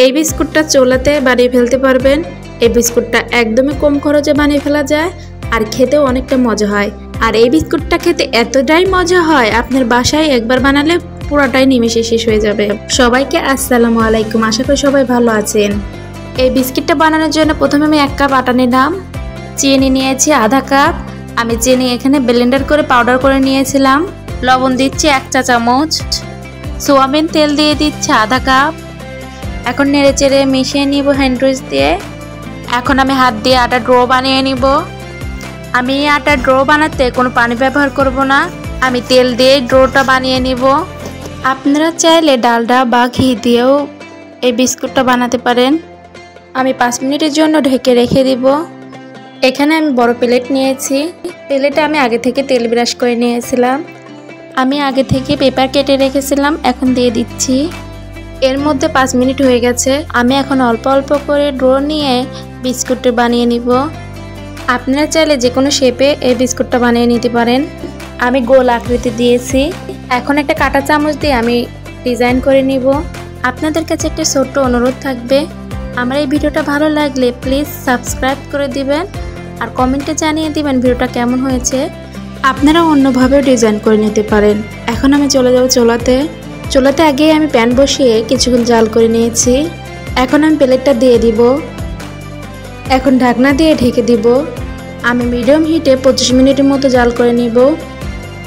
এই বিস্কুটটা চুলাতে বানিয়ে ফেলতে পারবেন। এই বিস্কুটটা একদমই কম খরচে বানিয়ে ফেলা যায় আর খেতেও অনেকটা মজা হয়। আর এই বিস্কুটটা খেতে এতটাই মজা হয়, আপনার বাসায় একবার বানালে পুরোটাই নিমেষে শেষ হয়ে যাবে। সবাইকে আসসালামু আলাইকুম, আশা করি সবাই ভালো আছেন। এই বিস্কিটটা বানানোর জন্য প্রথমে আমি 1 কাপ আটা নিলাম, চিনি নিয়েছি আধা কাপ, আমি চিনি এখানে ব্লেন্ডার করে পাউডার করে নিয়েছিলাম। লবণ দিচ্ছি 1 চা চামচ, সোয়াবিন তেল দিয়ে দিচ্ছি আধা কাপ। এখন নেড়ে চেড়ে মিশিয়ে নিব হ্যান্ড উইচ দিয়ে। এখন আমি হাত দিয়ে আটা ড্রো বানিয়ে নিব। আমি এই আটা ড্রো বানাতে কোনো পানি ব্যবহার করব না, আমি তেল দিয়ে ড্রোটা বানিয়ে নিব। আপনারা চাইলে ডালডা বা ঘি দিয়েও এই বিস্কুটটা বানাতে পারেন। আমি 5 মিনিটের জন্য ঢেকে রেখে দিব। এখানে আমি বড় প্লেট নিয়েছি, প্লেটে আমি আগে থেকে তেল ব্রাশ করে নিয়েছিলাম। আমি আগে থেকে পেপার কেটে রেখেছিলাম, এখন দিয়ে দিচ্ছি। এর মধ্যে 5 মিনিট হয়ে গেছে। আমি এখন অল্প অল্প করে ড্রো নিয়ে বিস্কুটটা বানিয়ে নিব। আপনারা চাইলে যে কোনো শেপে এই বিস্কুটটা বানিয়ে নিতে পারেন। আমি গোল আকৃতি দিয়েছি। এখন একটা কাঁটা চামচ দিয়ে আমি ডিজাইন করে নিব। আপনাদের কাছে একটা ছোট্ট অনুরোধ থাকবে, আমার এই ভিডিওটা ভালো লাগলে প্লিজ সাবস্ক্রাইব করে দিবেন আর কমেন্টে জানিয়ে দিবেন ভিডিওটা কেমন হয়েছে। আপনারা অন্যভাবেও ডিজাইন করে নিতে পারেন। এখন আমি চলে যাব চুলাতে আগেই আমি প্যান বসিয়ে কিছুক্ষণ জাল করে নিয়েছি। এখন আমি প্লেটটা দিয়ে দিব। এখন ঢাকনা দিয়ে ঢেকে দিব। আমি মিডিয়াম হিটে 25 মিনিটের মতো জাল করে নিব।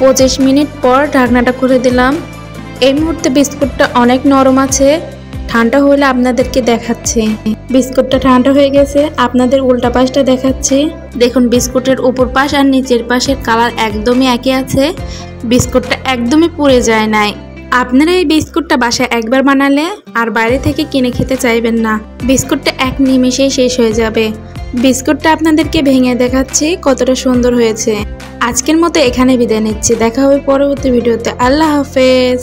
25 মিনিট পর ঢাকনাটা খুলে দিলাম। এই মুহূর্তে বিস্কুটটা অনেক নরম আছে, ঠান্ডা হলে আপনাদেরকে দেখাচ্ছি। বিস্কুটটা ঠান্ডা হয়ে গেছে, আপনাদের উল্টা পাশটা দেখাচ্ছি। দেখুন বিস্কুটের উপর পাশ আর নিচের পাশের কালার একদমই একই আছে, বিস্কুটটা একদমই পুড়ে যায় নাই। আপনারা এই বিস্কুটটা বাসায় একবার বানালে আর বাইরে থেকে কিনে খেতে চাইবেন না। বিস্কুটটা এক নিমেষেই শেষ হয়ে যাবে। বিস্কুটটা আপনাদেরকে ভেঙে দেখাচ্ছি কতটা সুন্দর হয়েছে। আজকের মতো এখানে বিদায় নিচ্ছি, দেখা হবে পরবর্তী ভিডিওতে। আল্লাহ হাফেজ।